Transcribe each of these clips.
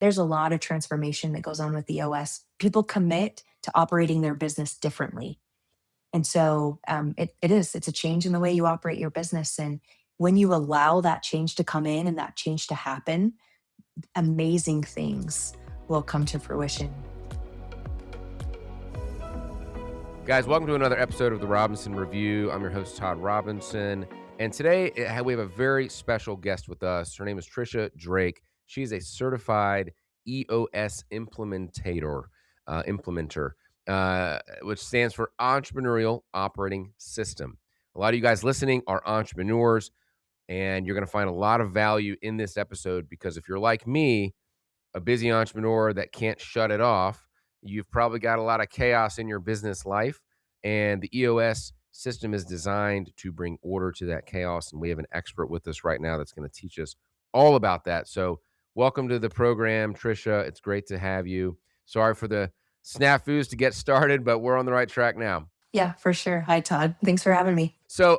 there's a lot of transformation that goes on with EOS. People commit to operating their business differently. And so it's a change in the way you operate your business. And when you allow that change to come in and that change to happen, amazing things will come to fruition. Guys, welcome to another episode of the Robinson Review. I'm your host, Todd Robinson. And today we have a very special guest with us. Her name is Tricia Drake. She's a certified EOS implementer, which stands for Entrepreneurial Operating System. A lot of you guys listening are entrepreneurs, and you're going to find a lot of value in this episode because if you're like me, a busy entrepreneur that can't shut it off, you've probably got a lot of chaos in your business life. And the EOS system is designed to bring order to that chaos. And we have an expert with us right now that's going to teach us all about that. So, welcome to the program, Tricia. It's great to have you. Sorry for the snafus to get started, but we're on the right track now. Yeah, for sure. Hi, Todd. Thanks for having me. So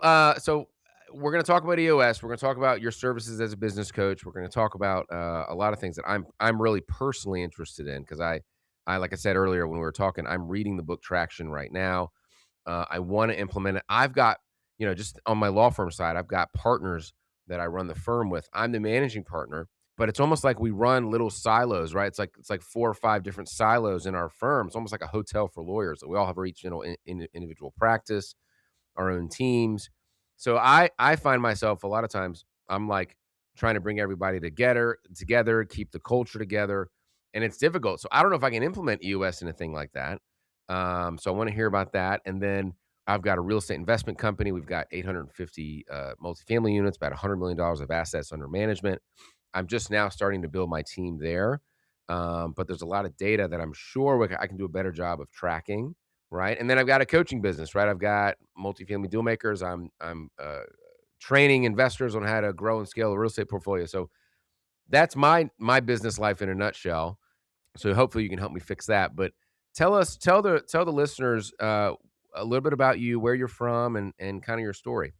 we're going to talk about EOS. We're going to talk about your services as a business coach. We're going to talk about a lot of things that I'm really personally interested in because I like I said earlier when we were talking, I'm reading the book Traction right now. I want to implement it. I've got, just on my law firm side, I've got partners that I run the firm with. I'm the managing partner, but it's almost like we run little silos, right? It's like 4 or 5 different silos in our firm. It's almost like a hotel for lawyers. We all have each, individual practice, our own teams. So I find myself a lot of times I'm like trying to bring everybody together, keep the culture together, and it's difficult. So I don't know if I can implement EOS in a thing like that. So I want to hear about that. And then I've got a real estate investment company. We've got 850 multifamily units, about $100 million of assets under management. I'm just now starting to build my team there. But there's a lot of data that I'm sure I can do a better job of tracking. Right. And then I've got a coaching business, right? I've got multifamily deal makers. I'm training investors on how to grow and scale a real estate portfolio. So that's my business life in a nutshell. So hopefully you can help me fix that. But tell the listeners a little bit about you, where you're from, and kind of your story.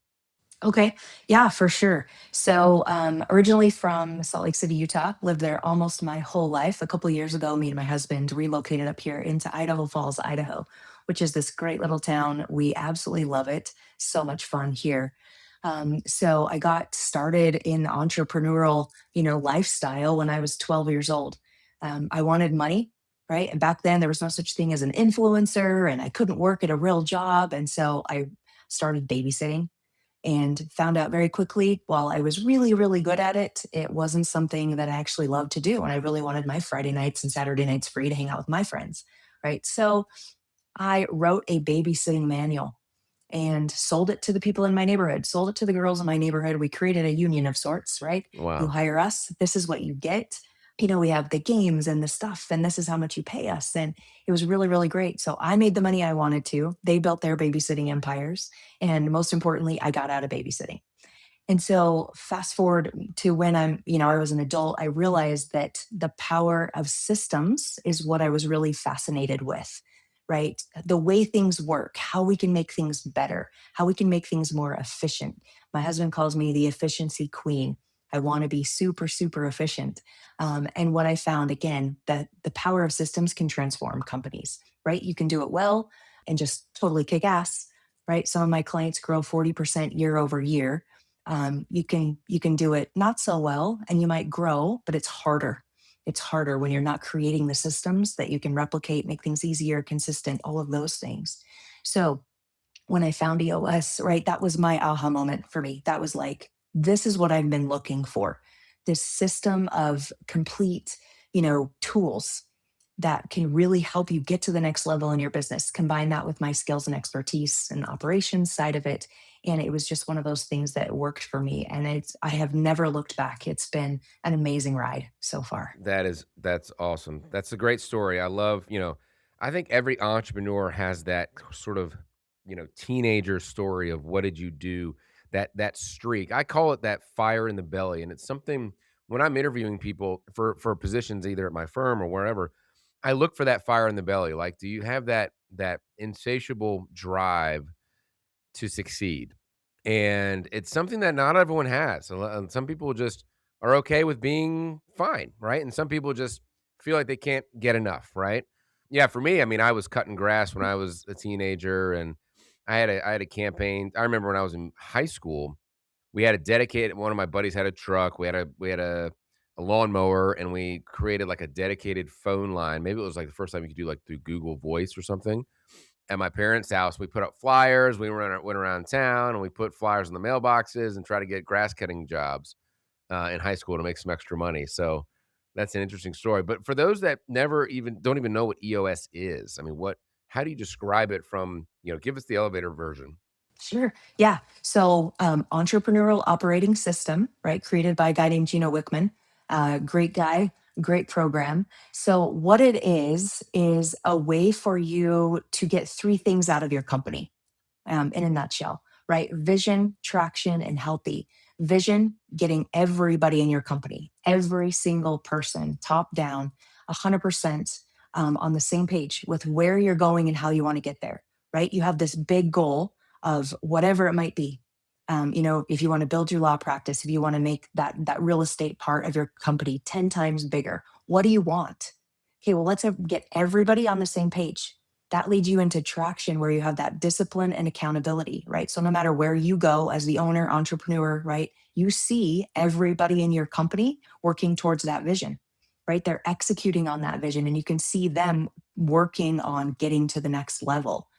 Okay. Yeah, for sure. So, originally from Salt Lake City, Utah, lived there almost my whole life. A couple of years ago, me and my husband relocated up here into Idaho Falls, Idaho, which is this great little town. We absolutely love it. So much fun here. So I got started in entrepreneurial, lifestyle when I was 12 years old. I wanted money, right? And back then there was no such thing as an influencer, and I couldn't work at a real job, and so I started babysitting and found out very quickly while I was really, really good at it, it wasn't something that I actually loved to do. And I really wanted my Friday nights and Saturday nights free to hang out with my friends. Right. So I wrote a babysitting manual and sold it to the people in my neighborhood, sold it to the girls in my neighborhood. We created a union of sorts, right? You Wow. hire us, this is what you get. We have the games and the stuff, and this is how much you pay us. And it was really, really great. So I made the money I wanted to. They built their babysitting empires. And most importantly, I got out of babysitting. And so fast forward to when I was an adult, I realized that the power of systems is what I was really fascinated with, right? The way things work, how we can make things better, how we can make things more efficient. My husband calls me the efficiency queen. I want to be super, super efficient. And what I found again, that the power of systems can transform companies, right? You can do it well and just totally kick ass, right? Some of my clients grow 40% year over year. You can do it not so well and you might grow, but it's harder when you're not creating the systems that you can replicate, make things easier, consistent, all of those things. So when I found EOS, right, that was my aha moment for me. That was like, this is what I've been looking for, this system of complete, tools that can really help you get to the next level in your business. Combine that with my skills and expertise and operations side of it. And it was just one of those things that worked for me. And I have never looked back. It's been an amazing ride so far. That's awesome. That's a great story. I love, I think every entrepreneur has that sort of, teenager story of what did you do? That streak. I call it that fire in the belly. And it's something when I'm interviewing people for positions either at my firm or wherever, I look for that fire in the belly. Like, do you have that insatiable drive to succeed? And it's something that not everyone has. Some people just are okay with being fine, right? And some people just feel like they can't get enough, right? Yeah, for me, I mean, I was cutting grass when I was a teenager, and I had a campaign. I remember when I was in high school, we had a dedicated one of my buddies had a truck. We had a lawnmower, and we created like a dedicated phone line. Maybe it was like the first time you could do like through Google Voice or something. At my parents' house, we put up flyers. We went around town and we put flyers in the mailboxes and try to get grass cutting jobs in high school to make some extra money. So that's an interesting story. But for those that never even don't even know what EOS is, I mean, how do you describe it from, give us the elevator version. Sure. Yeah. So, Entrepreneurial Operating System, right? Created by a guy named Gino Wickman. Great guy, great program. So, what it is a way for you to get three things out of your company, in a nutshell, right? Vision, traction, and healthy. Vision, getting everybody in your company, every single person, top down, 100% on the same page with where you're going and how you want to get there, right? You have this big goal of whatever it might be. If you want to build your law practice, if you want to make that real estate part of your company 10 times bigger, what do you want? Okay, well, let's get everybody on the same page. That leads you into traction where you have that discipline and accountability, right? So no matter where you go as the owner, entrepreneur, right, you see everybody in your company working towards that vision, right? They're executing on that vision and you can see them working on getting to the next level.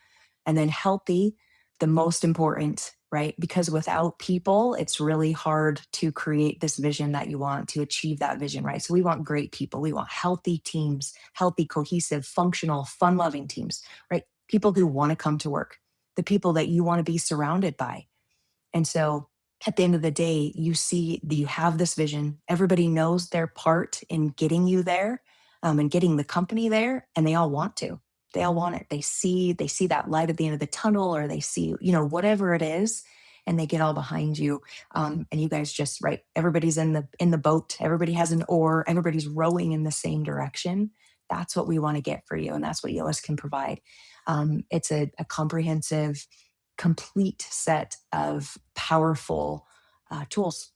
And then healthy, the most important, right? Because without people, it's really hard to create this vision that you want to achieve that vision, right? So we want great people. We want healthy teams, healthy, cohesive, functional, fun loving teams, right? People who want to come to work, the people that you want to be surrounded by. And so at the end of the day, you see that you have this vision. Everybody knows their part in getting you there, and getting the company there, and they all want to. They all want it. They see that light at the end of the tunnel, or they see, whatever it is, and they get all behind you. And you guys just right. Everybody's in the boat. Everybody has an oar. Everybody's rowing in the same direction. That's what we want to get for you, and that's what EOS can provide. It's a comprehensive, complete set of powerful tools.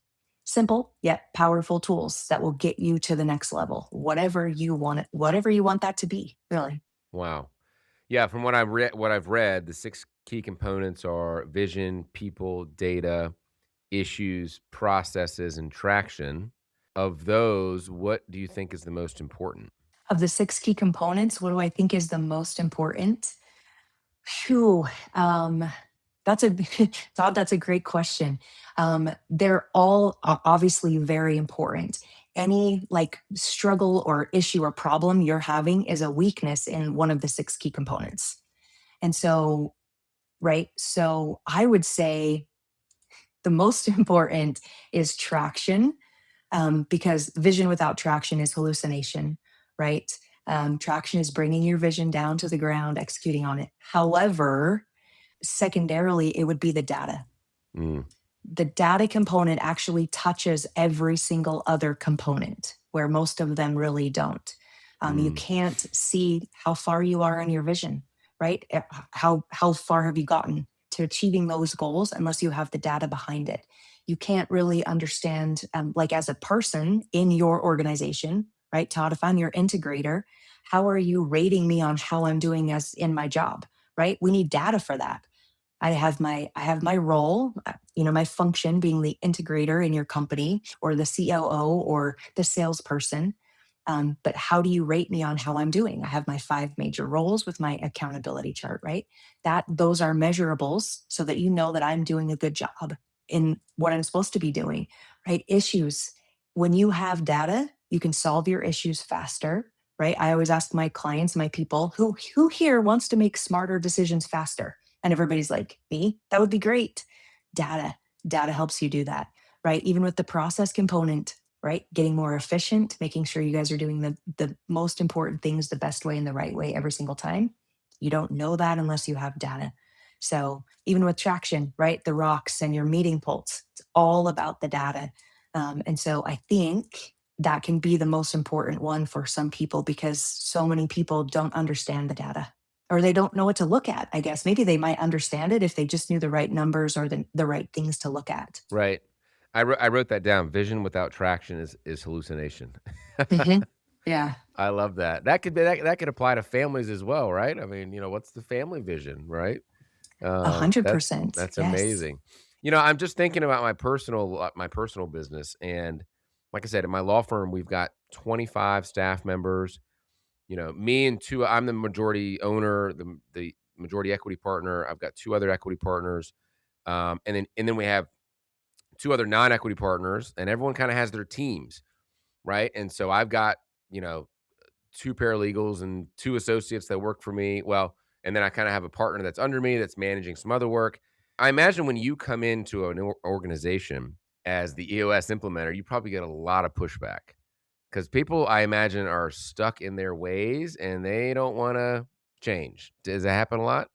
Simple yet powerful tools that will get you to the next level, whatever you want that to be, really. Wow. Yeah, from what I've read, the 6 key components are vision, people, data, issues, processes, and traction. Of those, what do you think is the most important? Of the six key components, what do I think is the most important? Phew, that's a Todd, that's a great question. They're all obviously very important. Any like struggle or issue or problem you're having is a weakness in one of the six key components. And so, right, so I would say the most important is traction, because vision without traction is hallucination, right? Traction is bringing your vision down to the ground, executing on it. However, secondarily, it would be the data. Mm, The data component actually touches every single other component, where most of them really don't. You mm, can't see how far you are in your vision, right? How far have you gotten to achieving those goals unless you have the data behind it? You can't really understand, like as a person in your organization, right, Todd? If I'm your integrator, how are you rating me on how I'm doing as in my job, right? We need data for that. I have my role, my function being the integrator in your company or the COO or the salesperson. But how do you rate me on how I'm doing? I have my five major roles with my accountability chart, right? Those are measurables so that you know that I'm doing a good job in what I'm supposed to be doing, right? Issues. When you have data, you can solve your issues faster, right? I always ask my clients, my people, who here wants to make smarter decisions faster? And everybody's like, me? That would be great. Data. Data helps you do that, right? Even with the process component, right? Getting more efficient, making sure you guys are doing the most important things the best way and the right way every single time. You don't know that unless you have data. So even with traction, right? The rocks and your meeting pulse, it's all about the data. And so I think that can be the most important one for some people because so many people don't understand the data or they don't know what to look at. I guess maybe they might understand it if they just knew the right numbers or the right things to look at. right. I wrote that down. Vision without traction is hallucination. Mhm. Yeah, I love that. That could be that could apply to families as well, right? I mean, what's the family vision, right? That's 100%. that's Yes. amazing. I'm just thinking about my personal business, and like I said, in my law firm, we've got 25 staff members. Me and two. I'm the majority owner, the majority equity partner. I've got two other equity partners, and then we have two other non-equity partners, and everyone kind of has their teams, right? And so I've got you know two paralegals and two associates that work for me. Well, and then I kind of have a partner that's under me that's managing some other work. I imagine when you come into an organization as the EOS implementer, you probably get a lot of pushback because people, I imagine, are stuck in their ways and they don't want to change. Does that happen a lot?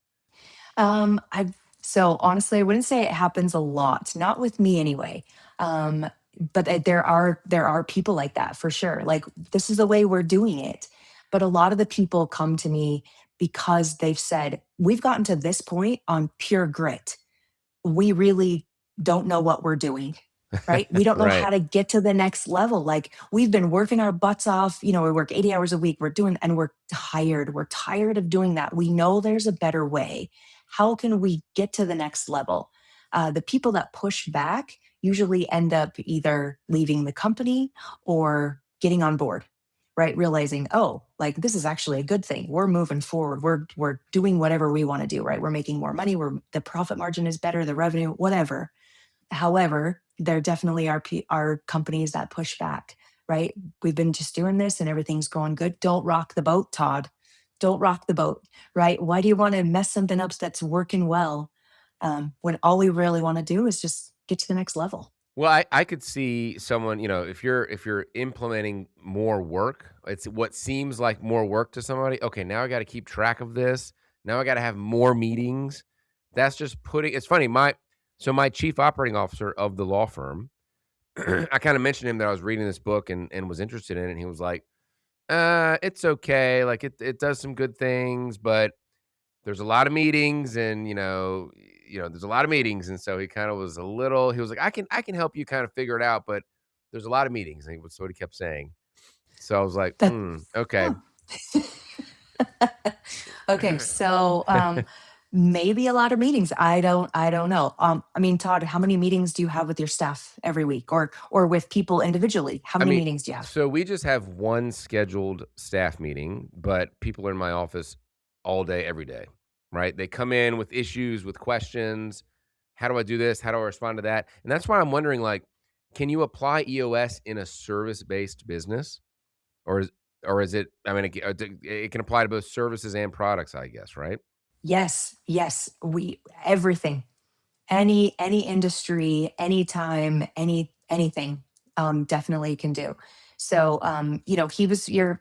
I so honestly, I wouldn't say it happens a lot, not with me anyway. Um, but there are people like that for sure. Like this is the way we're doing it. But a lot of the people come to me because they've said, we've gotten to this point on pure grit. We really don't know what we're doing, right? We don't know how Right. to get to the next level. Like we've been working our butts off, we work 80 hours a week. We're doing, and we're tired. We're tired of doing that. We know there's a better way. How can we get to the next level? The people that push back usually end up either leaving the company or getting on board, right? Realizing, oh, like this is actually a good thing. We're moving forward. We're doing whatever we want to do, right? We're making more money. The profit margin is better, the revenue, whatever. However, there definitely are companies that push back, right? We've been just doing this and everything's going good. Don't rock the boat, Todd. Don't rock the boat, right? Why do you want to mess something up that's working well, when all we really want to do is just get to the next level? Well, I could see someone, if you're implementing more work, it's what seems like more work to somebody. Okay, now I got to keep track of this. Now I got to have more meetings. That's just putting. It's funny. My chief operating officer of the law firm, I kind of mentioned him that I was reading this book and was interested in it, and he was like, it's okay. Like it does some good things, but there's a lot of meetings and, there's a lot of meetings, and so he kinda was a little he was like, "I can help you kind of figure it out, but there's a lot of meetings," and that's what he kept saying. So I was like, That "Mm, okay." huh. Okay, so maybe a lot of meetings. I don't know. I mean, Todd, how many meetings do you have with your staff every week or with people individually? How I many mean, meetings do you have? so we just have one scheduled staff meeting, but people are in my office all day, every day, right? They come in with issues, with questions. How do I do this? How do I respond to that? And that's why I'm wondering, like, can you apply EOS in a service-based business? Or is it I mean, it can apply to both services and products, I guess, right? Yes, yes. We everything. Any industry, anytime, anything, definitely can do. So he was your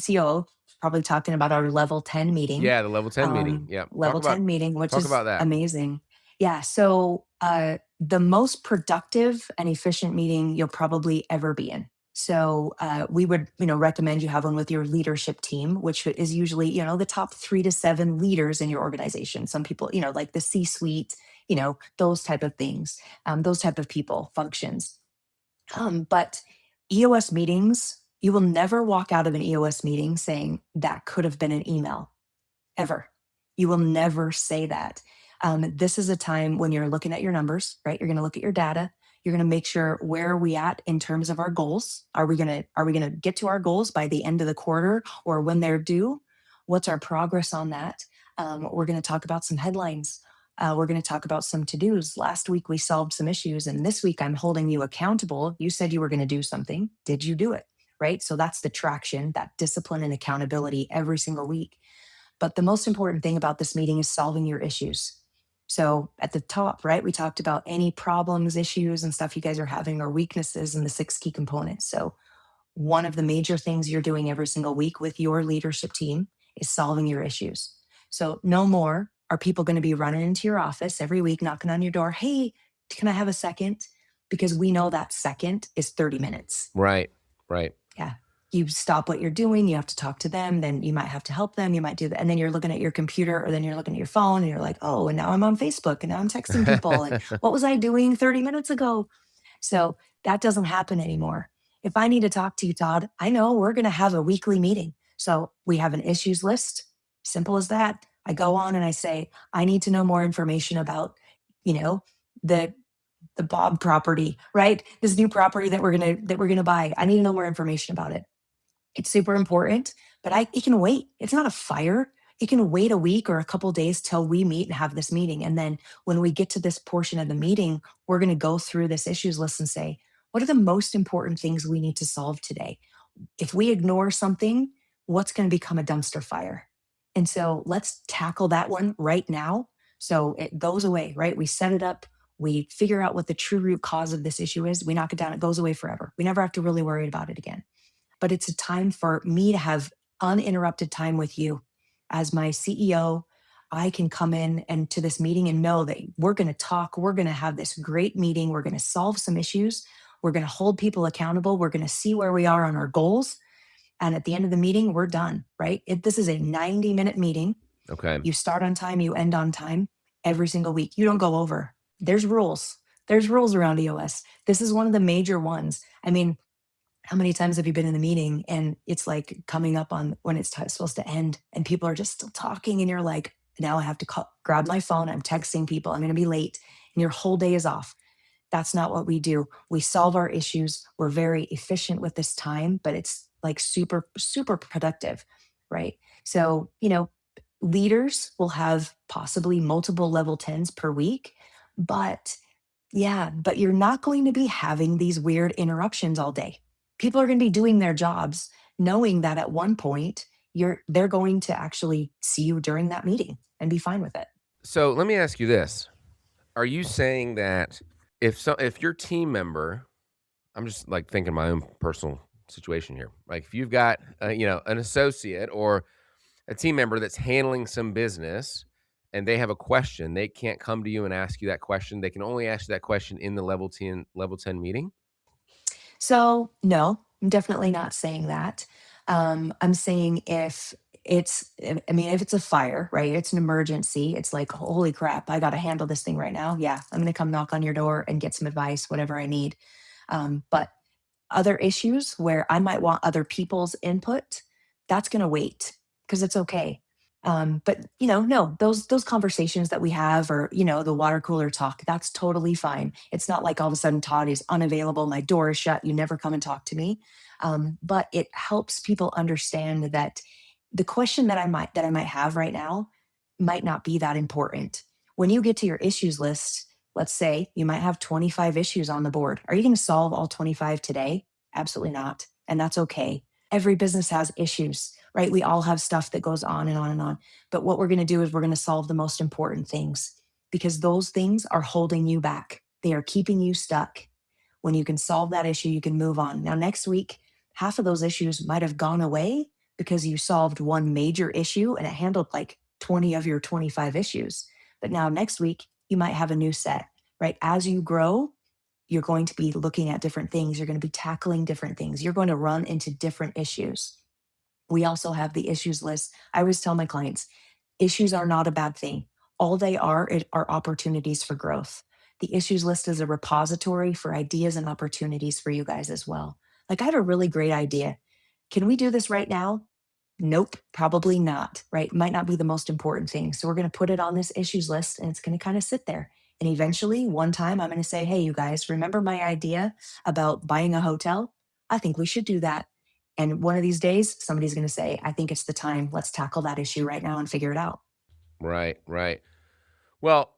COO, probably talking about our level 10 meeting. Yeah, the level 10 meeting. Yeah. Level 10 meeting, which Talk is about that. amazing. Yeah. So the most productive and efficient meeting you'll probably ever be in. So we would, recommend you have one with your leadership team, which is usually, the top 3 to 7 leaders in your organization. Some people, like the C-suite, those type of things, those type of people, functions. But EOS meetings, you will never walk out of an EOS meeting saying that could have been an email ever. You will never say that. This is a time when you're looking at your numbers, right? You're going to look at your data. You're going to make sure, where are we at in terms of our goals? Are we going to get to our goals by the end of the quarter or when they're due? What's our progress on that? We're going to talk about some headlines. We're going to talk about some to dos. Last week we solved some issues, and this week I'm holding you accountable. You said you were going to do something. Did you do it? Right. So that's the traction, that discipline and accountability every single week. But the most important thing about this meeting is solving your issues. So at the top, right, we talked about any problems, issues, and stuff you guys are having, or weaknesses in the 6 key components. So one of the major things you're doing every single week with your leadership team is solving your issues. So no more are people going to be running into your office every week, knocking on your door. Hey, can I have a second? Because we know that second is 30 minutes. Right. Right. Yeah. You stop what you're doing, you have to talk to them, then you might have to help them, you might do that. And then you're looking at your computer or then you're looking at your phone and you're like, oh, and now I'm on Facebook and now I'm texting people. And what was I doing 30 minutes ago? So that doesn't happen anymore. If I need to talk to you, Todd, I know we're going to have a weekly meeting. So we have an issues list. Simple as that. I go on and I say, I need to know more information about, you know, the Bob property, right? This new property that we're gonna buy. I need to know more information about it. It's super important, but it can wait. It's not a fire. It can wait a week or a couple days till we meet and have this meeting. And then when we get to this portion of the meeting, we're going to go through this issues list and say, what are the most important things we need to solve today? If we ignore something, what's going to become a dumpster fire? And so let's tackle that one right now. So it goes away, right? We set it up. We figure out what the true root cause of this issue is. We knock it down. It goes away forever. We never have to really worry about it again. But it's a time for me to have uninterrupted time with you. As my CEO, I can come in and to this meeting and know that we're going to talk, we're going to have this great meeting, we're going to solve some issues, we're going to hold people accountable, we're going to see where we are on our goals, and at the end of the meeting, we're done, right? This is a 90-minute meeting. Okay. You start on time, you end on time every single week. You don't go over. There's rules. There's rules around EOS. This is one of the major ones. I mean, how many times have you been in the meeting and it's like coming up on when it's supposed to end and people are just still talking and you're like, now I have to grab my phone. I'm texting people. I'm going to be late and your whole day is off. That's not what we do. We solve our issues. We're very efficient with this time, but it's like super, super productive, right? So, leaders will have possibly multiple level 10s per week, but yeah, but you're not going to be having these weird interruptions all day. People are going to be doing their jobs knowing that at one point they're going to actually see you during that meeting and be fine with it. So let me ask you this. Are you saying that if your team member, I'm just like thinking my own personal situation here. Like if you've got an associate or a team member that's handling some business and they have a question, they can't come to you and ask you that question. They can only ask you that question in the level 10 meeting? So, no, I'm definitely not saying that. I'm saying if it's a fire, right? It's an emergency. It's like, holy crap, I got to handle this thing right now. Yeah, I'm going to come knock on your door and get some advice, whatever I need. But other issues where I might want other people's input, that's going to wait because it's okay. But no, those conversations that we have, or the water cooler talk, that's totally fine. It's not like all of a sudden Todd is unavailable, my door is shut, you never come and talk to me. But it helps people understand that the question that I might have right now might not be that important. When you get to your issues list, let's say you might have 25 issues on the board. Are you going to solve all 25 today? Absolutely not. And that's okay. Every business has issues, right? We all have stuff that goes on and on and on. But what we're going to do is we're going to solve the most important things because those things are holding you back. They are keeping you stuck. When you can solve that issue, you can move on. Now, next week, half of those issues might have gone away because you solved one major issue and it handled like 20 of your 25 issues. But now next week, you might have a new set, right? As you grow, you're going to be looking at different things. You're going to be tackling different things. You're going to run into different issues. We also have the issues list. I always tell my clients, issues are not a bad thing. All they are opportunities for growth. The issues list is a repository for ideas and opportunities for you guys as well. Like, I have a really great idea. Can we do this right now? Nope, probably not, right? Might not be the most important thing. So we're going to put it on this issues list and it's going to kind of sit there. And eventually, one time, I'm going to say, hey, you guys, remember my idea about buying a hotel? I think we should do that. And one of these days, somebody's going to say, I think it's the time. Let's tackle that issue right now and figure it out. Right, right. Well,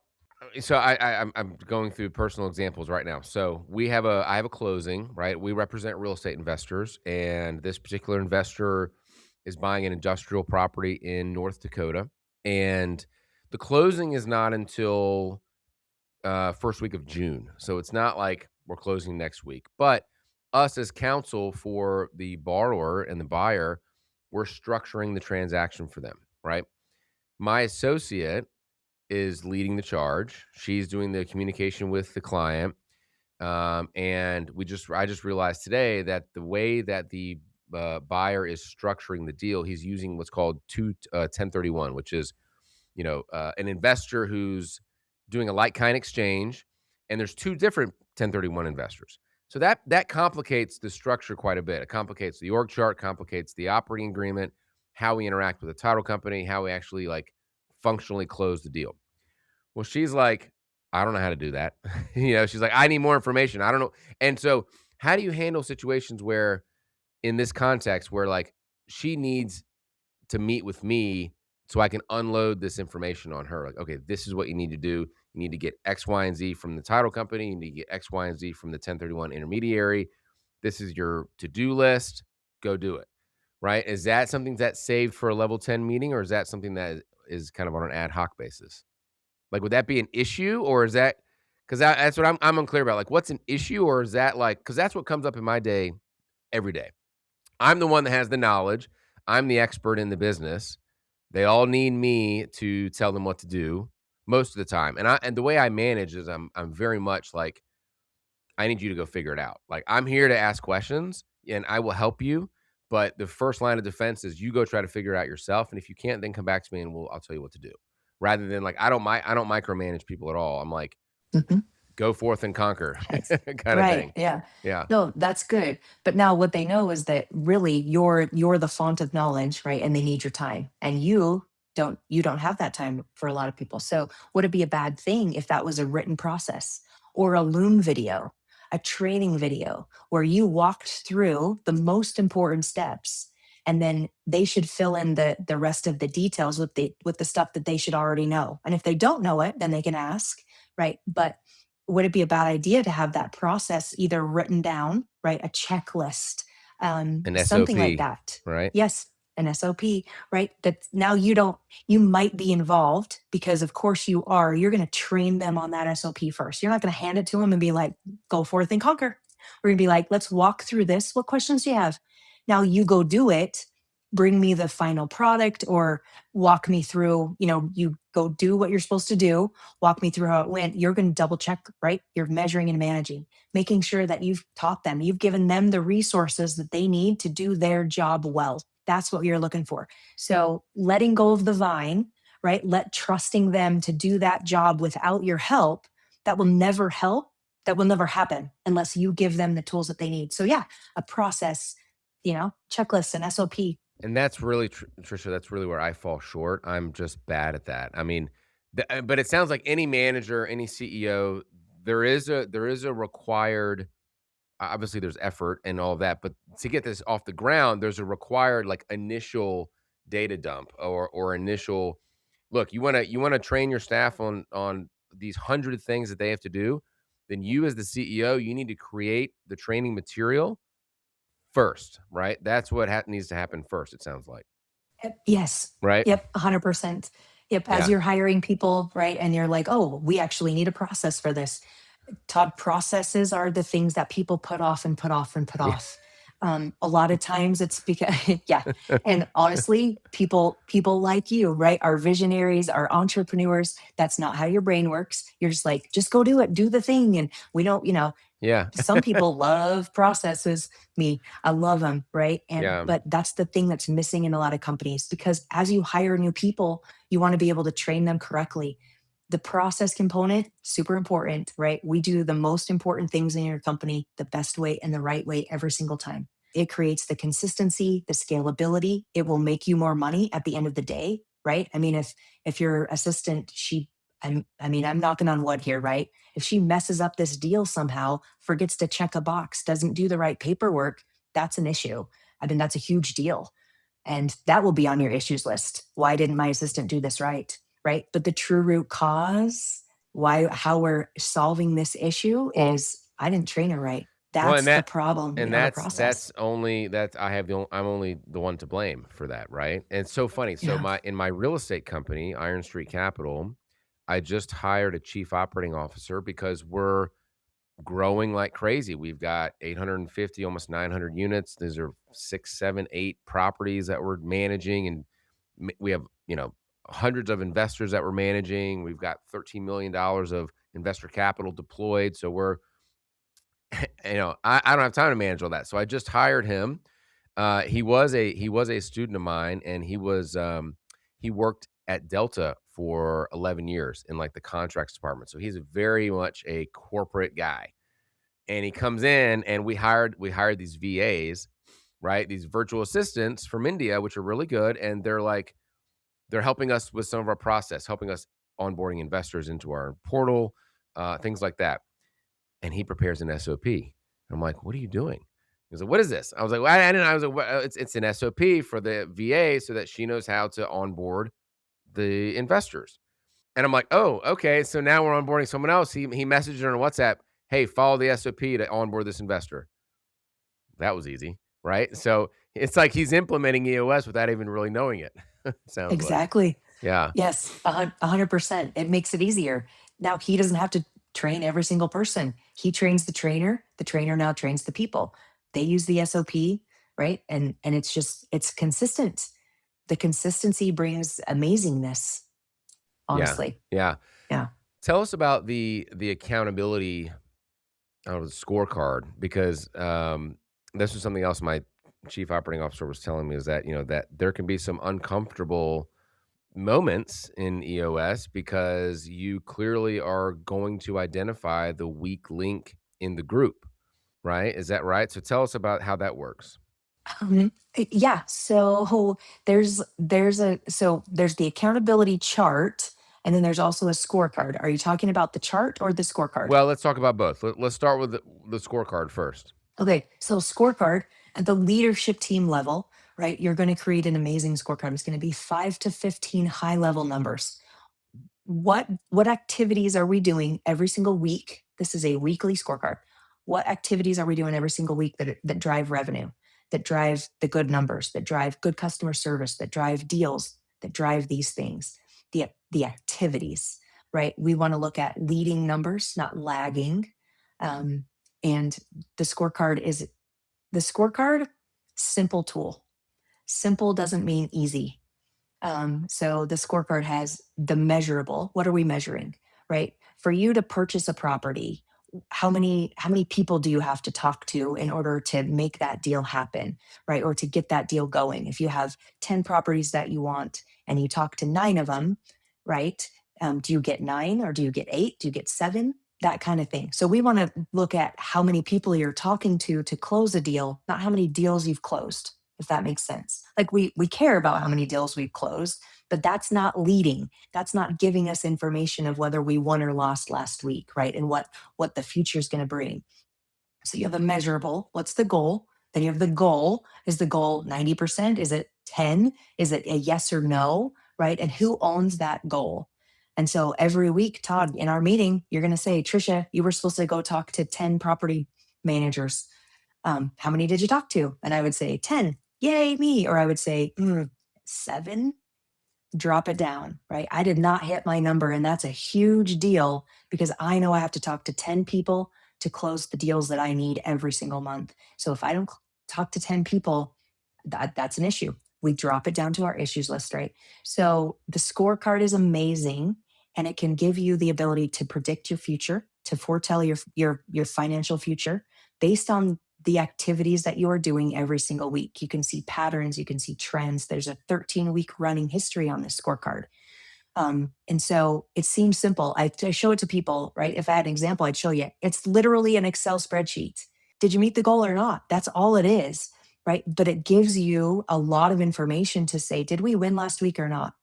so I'm going through personal examples right now. So I have a closing, right? We represent real estate investors, and this particular investor is buying an industrial property in North Dakota, and the closing is not until first week of June. So it's not like we're closing next week, but us as counsel for the borrower and the buyer, we're structuring the transaction for them, right? My associate is leading the charge. She's doing the communication with the client. And I just realized today that the way that the buyer is structuring the deal, he's using what's called 1031, which is, an investor who's doing a like kind exchange. And there's two different 1031 investors. So that complicates the structure quite a bit. It complicates the org chart, complicates the operating agreement, how we interact with the title company, how we actually like functionally close the deal. Well, she's like, I don't know how to do that. She's like, I need more information. I don't know. And so, how do you handle situations where, in this context, where like she needs to meet with me so I can unload this information on her? Like, okay, this is what you need to do. You need to get X, Y, and Z from the title company. You need to get X, Y, and Z from the 1031 intermediary. This is your to do list. Go do it. Right. Is that something that's saved for a level 10 meeting, or is that something that is kind of on an ad hoc basis? Like, would that be an issue, or is that because that's what I'm unclear about. Like, what's an issue, or is that like because that's what comes up in my day every day. I'm the one that has the knowledge. I'm the expert in the business. They all need me to tell them what to do most of the time. And the way I manage is I'm very much like, I need you to go figure it out. Like, I'm here to ask questions and I will help you. But the first line of defense is you go try to figure it out yourself. And if you can't, then come back to me and I'll tell you what to do. Rather than like, I don't micromanage people at all. I'm like, Mhm. go forth and conquer Nice. kind of Right, thing. yeah. Yeah. No, that's good. But now what they know is that really you're the font of knowledge, right? And they need your time. And you don't have that time for a lot of people. So would it be a bad thing if that was a written process or a Loom video, a training video where you walked through the most important steps and then they should fill in the rest of the details with the stuff that they should already know. And if they don't know it, then they can ask, right? But would it be a bad idea to have that process either written down, right? A checklist, An something like SOP, that. right? Yes, an SOP, right? That now you might be involved because of course you're going to train them on that SOP first. You're not going to hand it to them and be like, go forth and conquer. We're going to be like, let's walk through this. What questions do you have? Now you go do it. Bring me the final product or walk me through, you go do what you're supposed to do, walk me through how it went. You're going to double check, right? You're measuring and managing, making sure that you've taught them, you've given them the resources that they need to do their job well. That's what you're looking for. So letting go of the vine, right? Trusting them to do that job without your help, that will never help. That will never happen unless you give them the tools that they need. So yeah, a process, checklist and SOP. And that's really Trisha, that's really where I fall short. I'm just bad at that. I mean, but it sounds like any manager, any CEO, there is a required, obviously there's effort and all of that, but to get this off the ground, there's a required like initial data dump or initial look, you want to train your staff on these 100 things that they have to do, then you as the CEO, you need to create the training material first, right? That's what needs to happen first, it sounds like. Yep. Yes. Right? Yep. 100%. Yep. As Yeah. you're hiring people, right? And you're like, oh, we actually need a process for this. Todd, processes are the things that people put off and put off and put Yeah. off. A lot of times it's because, yeah. And honestly, people like you, right? Our visionaries, our entrepreneurs. That's not how your brain works. You're just like, just go do it, do the thing, and we don't, Yeah. some people love processes. Me, I love them, right? And Yeah. but that's the thing that's missing in a lot of companies because as you hire new people, you want to be able to train them correctly. The process component, super important, right? We do the most important things in your company the best way and the right way every single time. It creates the consistency, the scalability. It will make you more money at the end of the day, right? I mean, if your assistant, I'm knocking on wood here, right? If she messes up this deal somehow, forgets to check a box, doesn't do the right paperwork, that's an issue. I mean, that's a huge deal. And that will be on your issues list. Why didn't my assistant do this right? Right. But the true root cause, how we're solving this issue Well, is I didn't train her right. well, and That's the that problem. We and don't have a that's process. only that I have I'm only the one to blame for that, right? And it's so funny. So Yeah. in my real estate company, Iron Street Capital, I just hired a chief operating officer because we're growing like crazy. We've got 850, almost 900 units. These are 6, 7, 8 properties that we're managing, and we have hundreds of investors that we're managing. We've got $13 million of investor capital deployed. So we're I don't have time to manage all that. So I just hired him. He was a student of mine, and he worked at Delta for 11 years in like the contracts department. So he's very much a corporate guy. And he comes in and we hired these VAs, right? These virtual assistants from India, which are really good. And they're helping us with some of our process, helping us onboarding investors into our portal, things like that. And he prepares an SOP. I'm like, what are you doing? He's like, what is this? I was like, well, I didn't know. I was like, well, it's an SOP for the VA so that she knows how to onboard the investors. And I'm like, oh, okay. So now we're onboarding someone else. He messaged her on WhatsApp, hey, follow the SOP to onboard this investor. That was easy, right? So it's like he's implementing EOS without even really knowing it. Sounds like. Exactly. Yeah. Yes, 100%. It makes it easier. Now he doesn't have to train every single person. He trains the trainer now trains the people. They use the SOP, right? And it's just it's consistent. The consistency brings amazingness, Yeah. honestly. Yeah. Yeah. Tell us about the accountability of the scorecard because this was something else my chief operating officer was telling me is that, that there can be some uncomfortable moments in EOS because you clearly are going to identify the weak link in the group, right? Is that right? So tell us about how that works. Yeah, so there's the accountability chart, and then there's also a scorecard. Are you talking about the chart or the scorecard? Well, let's talk about both. Let's start with the scorecard first. Okay, so scorecard at the leadership team level, right? You're going to create an amazing scorecard. It's going to be 5 to 15 high level numbers. What activities are we doing every single week? This is a weekly scorecard. What activities are we doing every single week that drive revenue, that drive the good numbers, that drive good customer service, that drive deals, that drive these things? The activities, right? We want to look at leading numbers, not lagging. Um, and the scorecard, simple tool. Simple doesn't mean easy. So the scorecard has the measurable. What are we measuring, right? For you to purchase a property, how many people do you have to talk to in order to make that deal happen, right? Or to get that deal going? If you have 10 properties that you want and you talk to 9 of them, right? Do you get 9 or do you get 8? Do you get 7? That kind of thing. So we want to look at how many people you're talking to close a deal, not how many deals you've closed, if that makes sense. Like we care about how many deals we've closed, but that's not leading. That's not giving us information of whether we won or lost last week, right? And what the future is going to bring. So you have a measurable. What's the goal? Then you have the goal. Is the goal 90%? Is it 10? Is it a yes or no? Right? And who owns that goal? And so every week, Todd, in our meeting, you're going to say, Tricia, you were supposed to go talk to 10 property managers. How many did you talk to? And I would say 10. Yay, me. Or I would say, 7, drop it down, right? I did not hit my number. And that's a huge deal because I know I have to talk to 10 people to close the deals that I need every single month. So if I don't talk to 10 people, that's an issue. We drop it down to our issues list, right? So the scorecard is amazing and it can give you the ability to predict your future, to foretell your financial future based on the activities that you are doing every single week. You can see patterns, you can see trends. There's a 13-week running history on this scorecard. And so it seems simple. I show it to people, right? If I had an example, I'd show you. It's literally an Excel spreadsheet. Did you meet the goal or not? That's all it is, right? But it gives you a lot of information to say, did we win last week or not?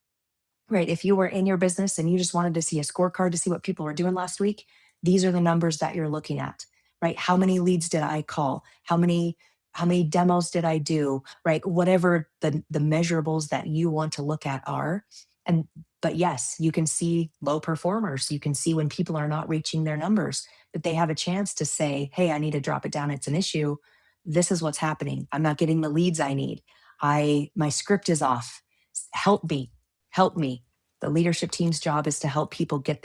Right. If you were in your business and you just wanted to see a scorecard to see what people were doing last week, these are the numbers that you're looking at, right? How many leads did I call? How many demos did I do? Right? Whatever the measurables that you want to look at are. And but yes, you can see low performers. You can see when people are not reaching their numbers, but they have a chance to say, "Hey, I need to drop it down. It's an issue. This is what's happening. I'm not getting the leads I need. My script is off. Help me help me." The leadership team's job is to help people get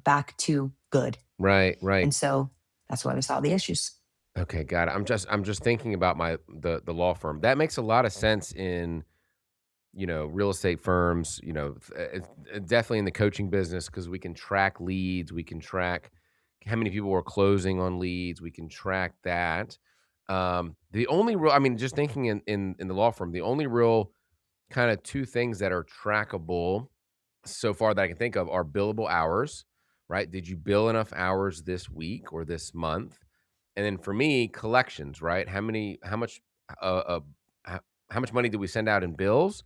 back to good. Right, right. And so that's why we saw the issues. Okay, got it. I'm just thinking about the law firm. That makes a lot of sense in, real estate firms, definitely in the coaching business because we can track leads, we can track how many people are closing on leads, we can track that. The only real, I mean, just thinking in the law firm, the only real kind of two things that are trackable so far that I can think of are billable hours, right? Did you bill enough hours this week or this month? And then for me, collections, right? Uh, uh, how, how much money did we send out in bills,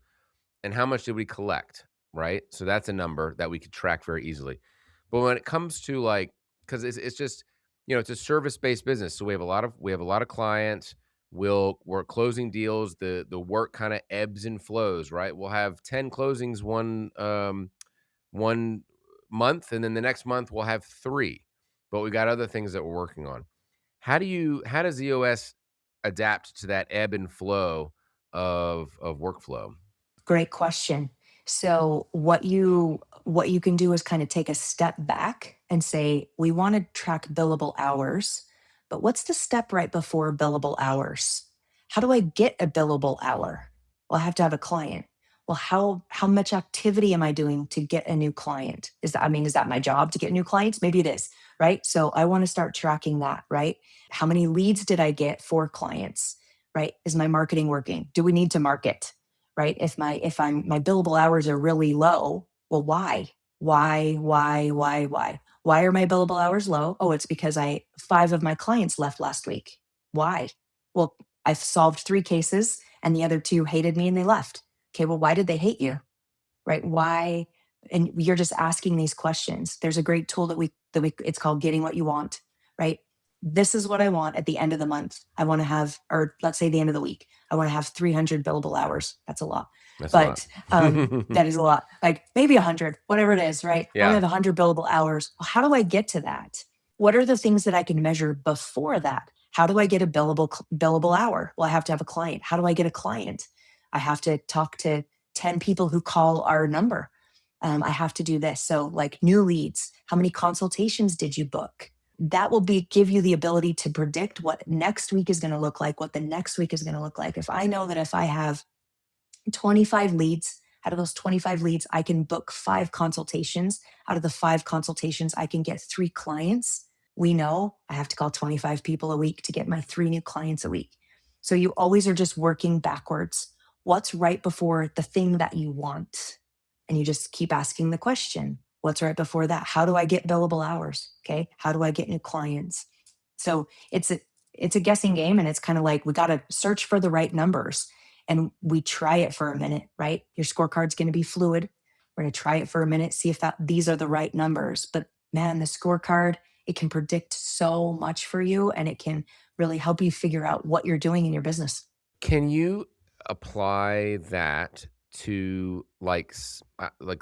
and how much did we collect, right? So that's a number that we could track very easily. But when it comes to like, because it's just, it's a service based business, so we have a lot of clients. We're closing deals. The work kind of ebbs and flows, right? We'll have 10 closings one month, and then the next month we'll have three. But we got other things that we're working on. How does EOS adapt to that ebb and flow of workflow? Great question. So what you can do is kind of take a step back and say, we want to track billable hours, but what's the step right before billable hours? How do I get a billable hour? Well, I have to have a client. Well, how much activity am I doing to get a new client? Is that my job to get new clients? Maybe it is, right? So I want to start tracking that, right? How many leads did I get for clients? Right? Is my marketing working? Do we need to market? Right? If my billable hours are really low, well, why? Why are my billable hours low? Oh, it's because I 5 of my clients left last week. Why? Well, I've solved 3 cases and the other 2 hated me and they left. Okay, well, why did they hate you? Right? Why? And you're just asking these questions. There's a great tool that we it's called Getting What You Want, right? This is what I want at the end of the month. I want to have, or let's say the end of the week, I want to have 300 billable hours. That's a lot. That's a lot. But that is a lot. Like maybe 100, whatever it is, right? I want to Yeah. have 100 billable hours. Well, how do I get to that? What are the things that I can measure before that? How do I get a billable hour? Well, I have to have a client. How do I get a client? I have to talk to 10 people who call our number. I have to do this. So, like new leads, how many consultations did you book? That will give you the ability to predict what next week is going to look like, what the next week is going to look like. If I know that if I have 25 leads, out of those 25 leads, I can book 5 consultations. Out of the 5 consultations, I can get 3 clients. We know I have to call 25 people a week to get my 3 new clients a week. So you always are just working backwards. What's right before the thing that you want? And you just keep asking the question, what's right before that? How do I get billable hours? Okay. How do I get new clients? So it's a guessing game, and it's kind of like we got to search for the right numbers, and we try it for a minute, right? Your scorecard's going to be fluid. We're going to try it for a minute, see if these are the right numbers. But man, the scorecard, it can predict so much for you, and it can really help you figure out what you're doing in your business. Can you apply that to like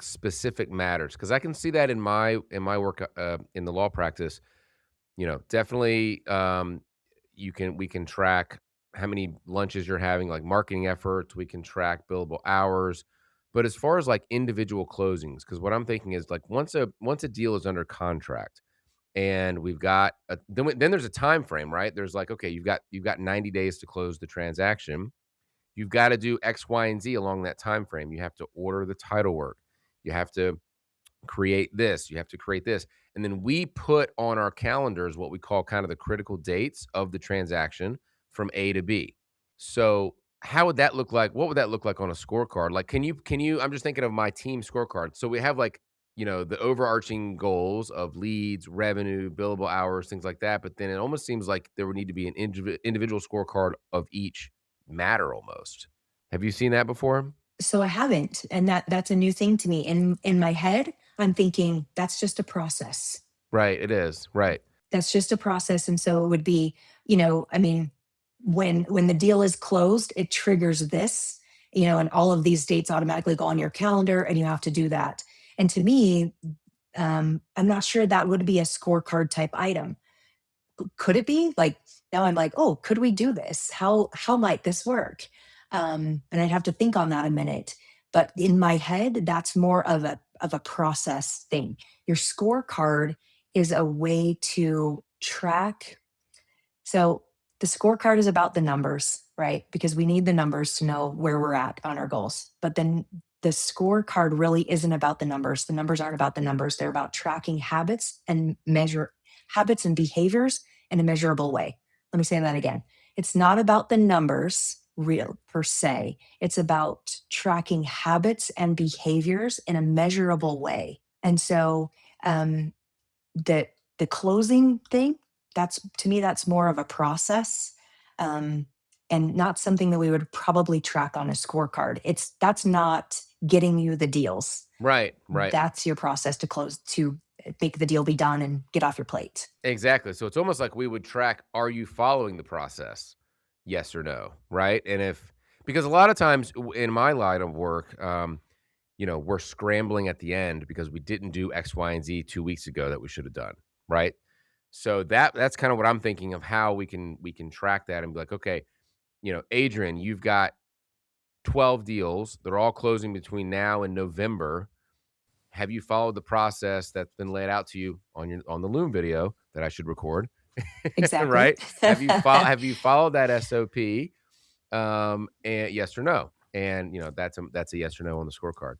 specific matters? Because I can see that in my work in the law practice. Definitely, we can track how many lunches you're having, like marketing efforts. We can track billable hours. But as far as like individual closings, because what I'm thinking is like once a deal is under contract, and we've got then there's a time frame, right? There's like, okay, you've got 90 days to close the transaction. You've got to do X, Y, and Z along that time frame. You have to order the title work. You have to create this. You have to create this. And then we put on our calendars what we call kind of the critical dates of the transaction from A to B. So how would that look like? What would that look like on a scorecard? Like, can you, I'm just thinking of my team scorecard. So we have like, the overarching goals of leads, revenue, billable hours, things like that. But then it almost seems like there would need to be an individual scorecard of each matter almost. Have you seen that before? So I haven't, and that's a new thing to me. In my head, I'm thinking that's just a process. Right. It is. Right. That's just a process, and so it would be, I mean, when the deal is closed, it triggers this, and all of these dates automatically go on your calendar, and you have to do that. And to me, I'm not sure that would be a scorecard type item. Could it be? Like now I'm like, oh, could we do this? How might this work? And I'd have to think on that a minute. But in my head, that's more of a process thing. Your scorecard is a way to track. So the scorecard is about the numbers, right? Because we need the numbers to know where we're at on our goals. But then the scorecard really isn't about the numbers. The numbers aren't about the numbers. They're about tracking habits and behaviors in a measurable way. Let me say that again. It's not about the numbers real per se. It's about tracking habits and behaviors in a measurable way. And so um, the the closing thing, that's to me, that's more of a process, um, and not something that we would probably track on a scorecard. That's not getting you the deals. Right, right. That's your process to close to make the deal be done and get off your plate. Exactly. So it's almost like we would track, are you following the process? Yes or no, right? And if because a lot of times in my line of work, we're scrambling at the end because we didn't do X, Y, and Z 2 weeks ago that we should have done, right? So that's kind of what I'm thinking of how we can track that and be like, okay, Adrian, you've got 12 deals. They're all closing between now and November. Have you followed the process that's been laid out to you on the Loom video that I should record? Exactly. Right? Have you followed that SOP? And yes or no? And that's a yes or no on the scorecard.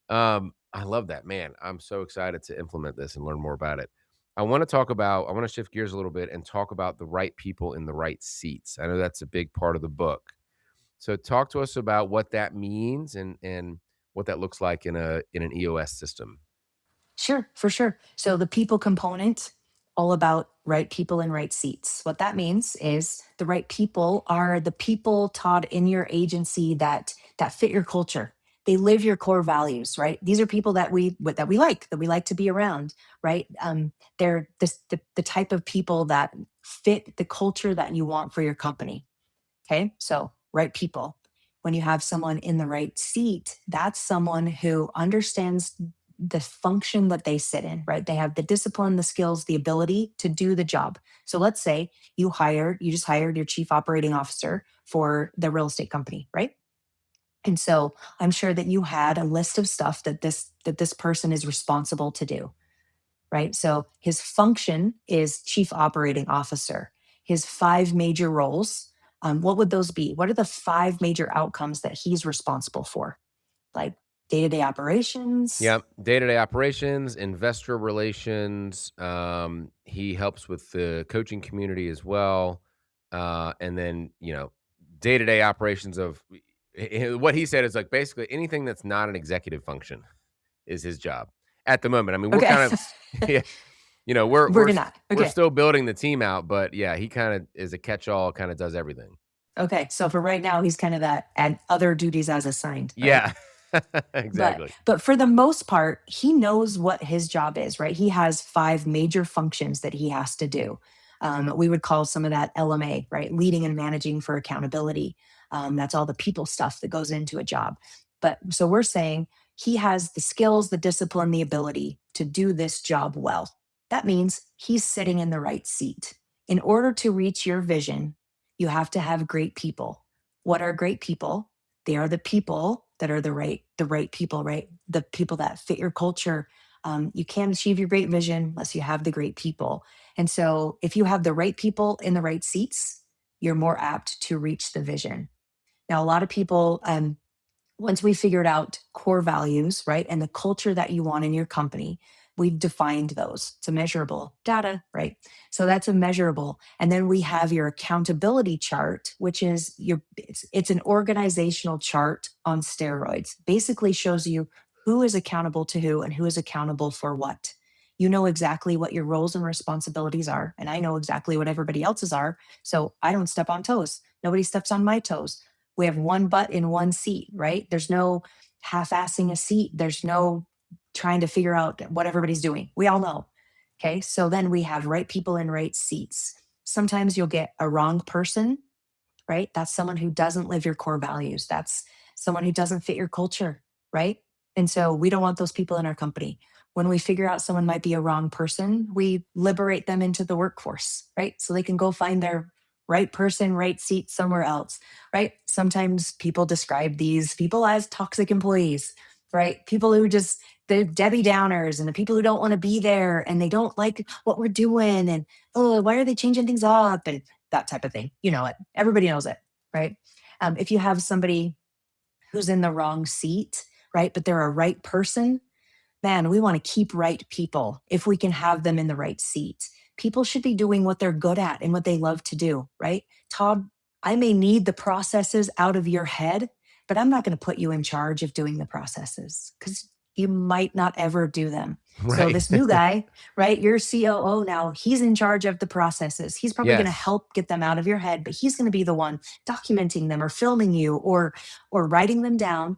I love that, man. I'm so excited to implement this and learn more about it. I want to shift gears a little bit and talk about the right people in the right seats. I know that's a big part of the book. So talk to us about what that means and what that looks like in an EOS system. Sure, for sure. So the people component, all about right people in right seats. What that means is the right people are the people, Todd, in your agency that fit your culture. They live your core values, right? These are people that we like to be around, right? They're the type of people that fit the culture that you want for your company. Okay. So, right people. When you have someone in the right seat, that's someone who understands the function that they sit in, right? They have the discipline, the skills, the ability to do the job. So, let's say you just hired your chief operating officer for the real estate company, right? And so I'm sure that you had a list of stuff that this person is responsible to do, right? So his function is chief operating officer. His five major roles, what would those be? What are the five major outcomes that he's responsible for? Like day to day operations. Yeah, day-to-day operations, investor relations. He helps with the coaching community as well, and then day-to-day operations of what he said is like basically anything that's not an executive function is his job at the moment. I mean, we're Okay. kind of yeah, we're We're we're not. we're Okay. still building the team out, but yeah, he kind of is a catch-all, kind of does everything. Okay. So for right now, he's kind of that and other duties as assigned, right? Yeah, But exactly. but for the most part, he knows what his job is, right? He has 5 major functions that he has to do. We would call some of that LMA, right? Leading and managing for accountability. That's all the people stuff that goes into a job. But so we're saying he has the skills, the discipline, the ability to do this job well. That means he's sitting in the right seat. In order to reach your vision, you have to have great people. What are great people? They are the people that are the right people, right? The people that fit your culture. You can't achieve your great vision unless you have the great people. And so if you have the right people in the right seats, you're more apt to reach the vision. Now, a lot of people, once we figured out core values, right, and the culture that you want in your company, we've defined those. It's a measurable data, right? So that's a measurable. And then we have your accountability chart, which is it's an organizational chart on steroids. Basically shows you who is accountable to who and who is accountable for what. You know exactly what your roles and responsibilities are, and I know exactly what everybody else's are. So I don't step on toes. Nobody steps on my toes. We have one butt in one seat, right? There's no half-assing a seat. There's no trying to figure out what everybody's doing. We all know. Okay. So then we have right people in right seats. Sometimes you'll get a wrong person, right? That's someone who doesn't live your core values. That's someone who doesn't fit your culture, right? And so we don't want those people in our company. When we figure out someone might be a wrong person, we liberate them into the workforce, right? So they can go find their right person, right seat somewhere else, right? Sometimes people describe these people as toxic employees, right? People who just, the Debbie Downers and the people who don't want to be there and they don't like what we're doing. And, oh, why are they changing things up? And that type of thing. You know it. Everybody knows it, right? If you have somebody who's in the wrong seat, right, but they're a right person, man, we want to keep right people if we can have them in the right seat. People should be doing what they're good at and what they love to do, right? Todd, I may need the processes out of your head, but I'm not going to put you in charge of doing the processes because you might not ever do them. So Right. this new guy, right? Your COO now, he's in charge of the processes. He's probably going to Yes. help get them out of your head, but he's going to be the one documenting them or filming you or writing them down,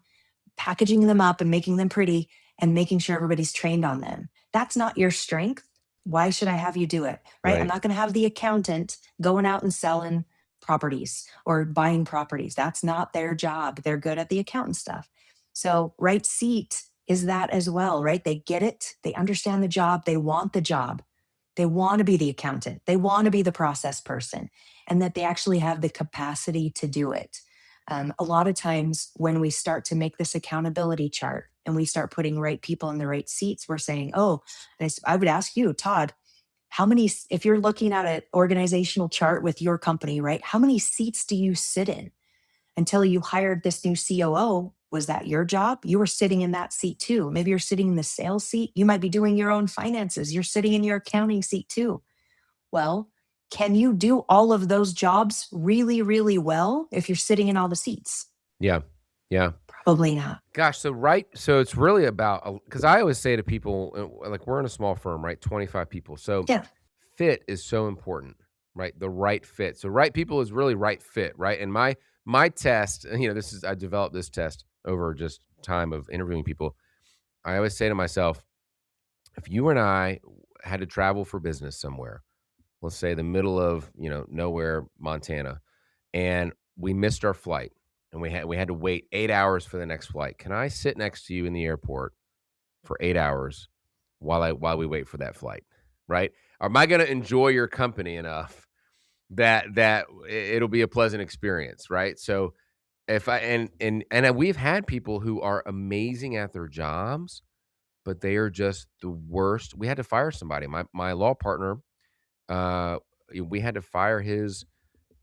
packaging them up and making them pretty and making sure everybody's trained on them. That's not your strength. Why should I have you do it? Right? I'm Right. not going to have the accountant going out and selling properties or buying properties. That's not their job. They're good at the accountant stuff. So, right seat is that as well, right? They get it. They understand the job. They want the job. They want to be the accountant. They want to be the process person, and that they actually have the capacity to do it. A lot of times when we start to make this accountability chart and we start putting right people in the right seats, we're saying, oh, I would ask you, Todd, how many, if you're looking at an organizational chart with your company, right? How many seats do you sit in? Until you hired this new COO, was that your job? You were sitting in that seat too. Maybe you're sitting in the sales seat. You might be doing your own finances. You're sitting in your accounting seat too. Well, can you do all of those jobs really, really well if you're sitting in all the seats? Yeah. Yeah. Probably not. Gosh, so it's really about, because I always say to people, like, we're in a small firm, right? 25 people. So Yeah. fit is so important, right? The right fit. So right people is really right fit, right? And my test, and, this is I developed this test over just time of interviewing people. I always say to myself, if you and I had to travel for business somewhere, let's say the middle of, nowhere, Montana, and we missed our flight and we had to wait 8 hours for the next flight. Can I sit next to you in the airport for 8 hours while we wait for that flight, right? Am I gonna enjoy your company enough that it'll be a pleasant experience, right? So if I and we've had people who are amazing at their jobs, but they are just the worst. We had to fire somebody. My law partner, uh, we had to fire his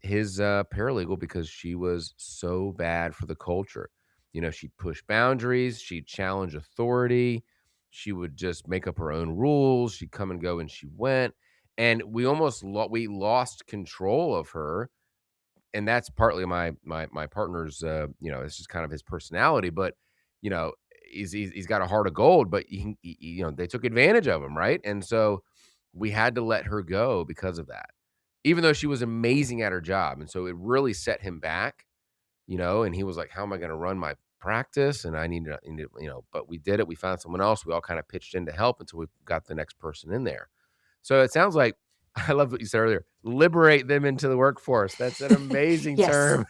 paralegal because she was so bad for the culture. She'd push boundaries, she'd challenge authority, she would just make up her own rules, she'd come and go and she went, and we lost control of her, and that's partly my partner's, it's just kind of his personality, but, you know, he's got a heart of gold, but they took advantage of him, right? And so we had to let her go because of that, even though she was amazing at her job, and so it really set him back, and he was like, "How am I gonna run my practice?" And but we did it, we found someone else, we all kinda pitched in to help until we got the next person in there. So it sounds like I love what you said earlier, liberate them into the workforce. That's an amazing Yes. term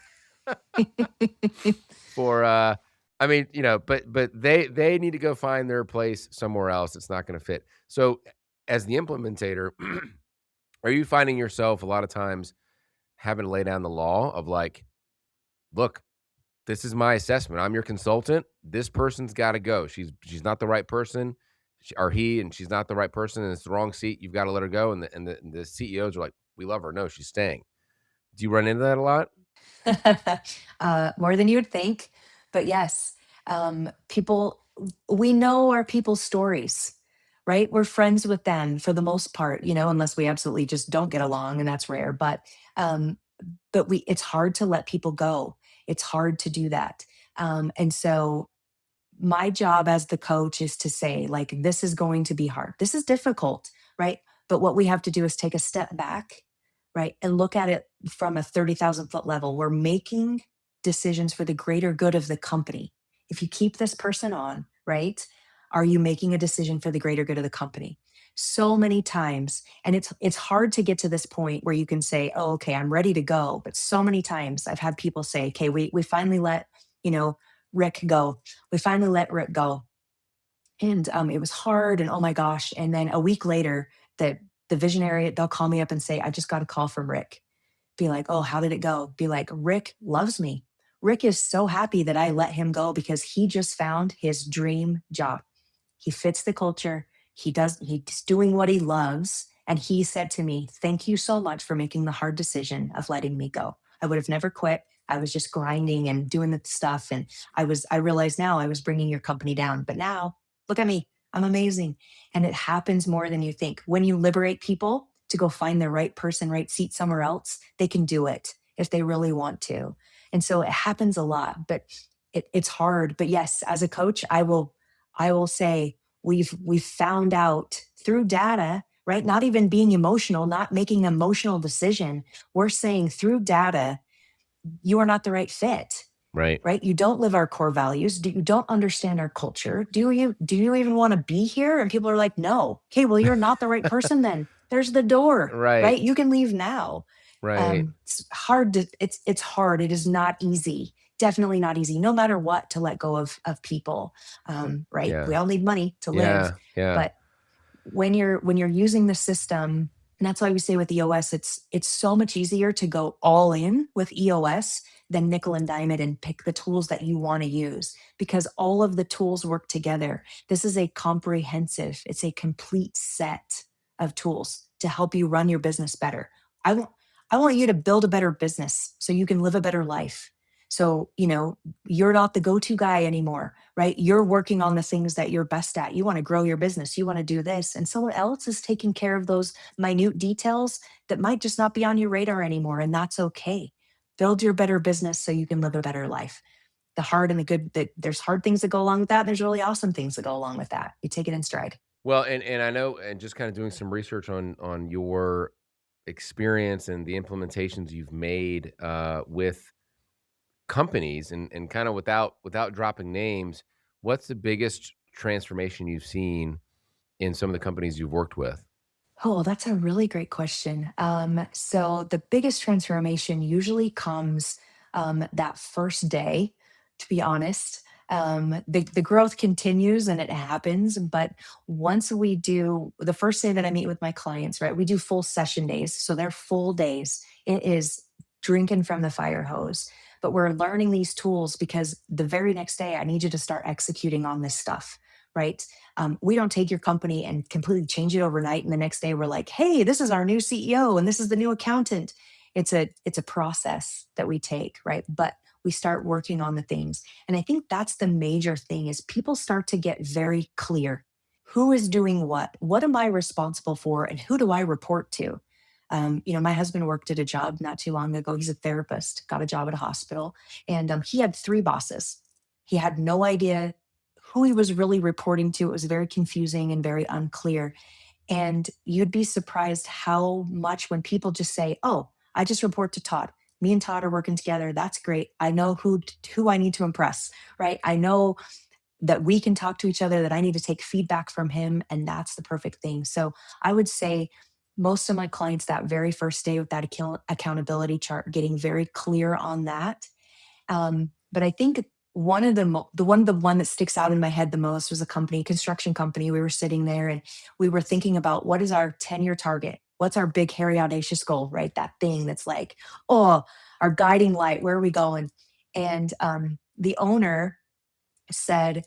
for, I mean, but they need to go find their place somewhere else. It's not gonna fit. So, as the implementator, are you finding yourself a lot of times having to lay down the law of like, "Look, this is my assessment. I'm your consultant. This person's gotta go. She's not the right person, or he, and she's not the right person, and it's the wrong seat. You've gotta let her go." And the CEOs are like, "We love her. No, she's staying." Do you run into that a lot? More than you would think. But yes, people, we know our people's stories, right? We're friends with them for the most part, unless we absolutely just don't get along, and that's rare. Um, but it's hard to let people go. It's hard to do that. And so my job as the coach is to say, like, this is going to be hard. This is difficult, right? But what we have to do is take a step back, right? And look at it from a 30,000-foot level. We're making decisions for the greater good of the company. If you keep this person on, right? Are you making a decision for the greater good of the company? So many times, and it's hard to get to this point where you can say, "Oh, okay, I'm ready to go." But so many times I've had people say, "Okay, we finally let, you know, Rick go. We finally let Rick go." And it was hard, and oh my gosh. And then a week later, the visionary, they'll call me up and say, "I just got a call from Rick." Be like, "Oh, how did it go?" Be like, "Rick loves me. Rick is so happy that I let him go because he just found his dream job. He fits the culture. He's doing what he loves. And he said to me, 'Thank you so much for making the hard decision of letting me go. I would have never quit. I was just grinding and doing the stuff. And I realized now I was bringing your company down. But now look at me. I'm amazing.'" And it happens more than you think. When you liberate people to go find the right person, right seat somewhere else, they can do it if they really want to. And so it happens a lot, but it's hard. But yes, as a coach, I will say we've found out through data, right? Not even being emotional, not making an emotional decision. We're saying through data, you are not the right fit, Right. right? You don't live our core values. You don't understand our culture. Do you even want to be here? And people are like, no. Okay, well, you're not the right person then. There's the door, Right. right? You can leave now. Right. It's hard. It is not easy. Definitely not easy, no matter what, to let go of people. Right. Yeah. We all need money to live. Yeah. Yeah. But when you're using the system, and that's why we say with EOS, it's so much easier to go all in with EOS than nickel and dime it and pick the tools that you want to use, because all of the tools work together. This is a comprehensive, it's a complete set of tools to help you run your business better. I want you to build a better business so you can live a better life. So, you're not the go-to guy anymore, right? You're working on the things that you're best at. You want to grow your business, you want to do this, and someone else is taking care of those minute details that might just not be on your radar anymore, and that's okay. Build your better business so you can live a better life. The hard and the good, that there's hard things that go along with that, and there's really awesome things that go along with that. You take it in stride. Well, and I know, and just kind of doing some research on your experience and the implementations you've made with companies, and kind of without dropping names, what's the biggest transformation you've seen in some of the companies you've worked with? Oh, that's a really great question. So the biggest transformation usually comes that first day, to be honest. The growth continues and it happens, but once we do the first day that I meet with my clients, right, we do full session days. So they're full days. It is drinking from the fire hose. But we're learning these tools because the very next day, I need you to start executing on this stuff, right? We don't take your company and completely change it overnight. And the next day we're like, hey, this is our new CEO and this is the new accountant. It's a process that we take, right? But we start working on the things. And I think that's the major thing is people start to get very clear. Who is doing what? What am I responsible for? And who do I report to? My husband worked at a job not too long ago. He's a therapist, got a job at a hospital, and he had three bosses. He had no idea who he was really reporting to. It was very confusing and very unclear. And you'd be surprised how much when people just say, "Oh, I just report to Todd. Me and Todd are working together. That's great. I know who I need to impress, right? I know that we can talk to each other, that I need to take feedback from him, and that's the perfect thing." So I would say most of my clients that very first day with that accountability chart, getting very clear on that. But I think the one that sticks out in my head the most was a construction company. We were sitting there and we were thinking about what is our 10-year target? What's our big, hairy, audacious goal, right? That thing that's like, oh, our guiding light, where are we going? And the owner said,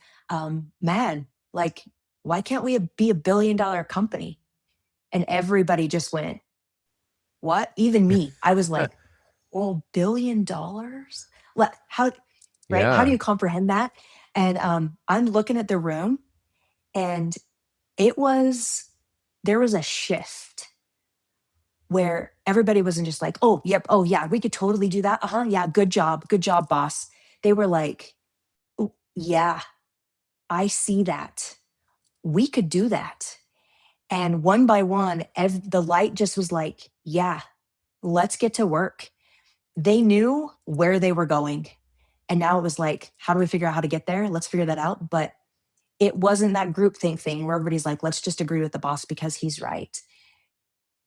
man, like, why can't we be a billion-dollar company? And everybody just went, what? Even me. I was like, well, $1 billion? How, right? How do Yeah. you comprehend that? And I'm looking at the room, and it was there was a shift where everybody wasn't just like, oh, yep, oh yeah, we could totally do that. Uh-huh. Yeah, good job, boss. They were like, "Ooh, yeah, I see that. We could do that." And one by one, the light just was like, yeah, let's get to work. They knew where they were going. And now it was like, how do we figure out how to get there? Let's figure that out. But it wasn't that groupthink thing where everybody's like, let's just agree with the boss because he's right.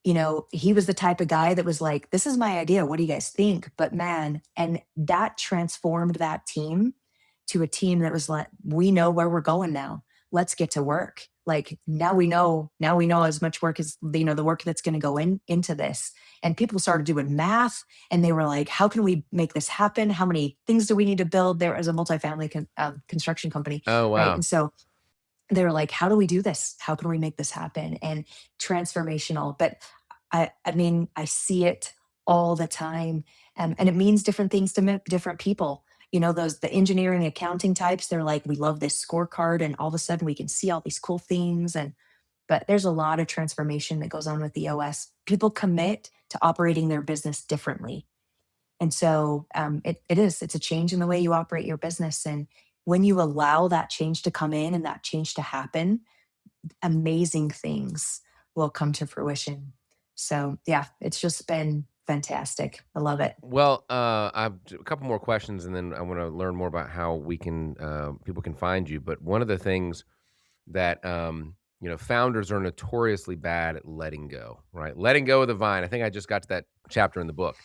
He was the type of guy that was like, this is my idea. What do you guys think? But man, and that transformed that team to a team that was like, we know where we're going now. Let's get to work. Like now we know as much work as the work that's going to go into this. And people started doing math and they were like, how can we make this happen? How many things do we need to build? There as a multifamily construction company, Oh, right? wow. And so they were like, how do we do this? How can we make this happen? And transformational. But I mean, I see it all the time. And it means different things to different people. The engineering accounting types, they're like, we love this scorecard. And all of a sudden we can see all these cool things. But there's a lot of transformation that goes on with the OS. People commit to operating their business differently. And so it's a change in the way you operate your business. And when you allow that change to come in and that change to happen, amazing things will come to fruition. So yeah, it's just been fantastic. I love it. Well, I've a couple more questions, and then I want to learn more about how we can people can find you. But one of the things that founders are notoriously bad at letting go, right? Letting go of the vine. I think I just got to that chapter in the book,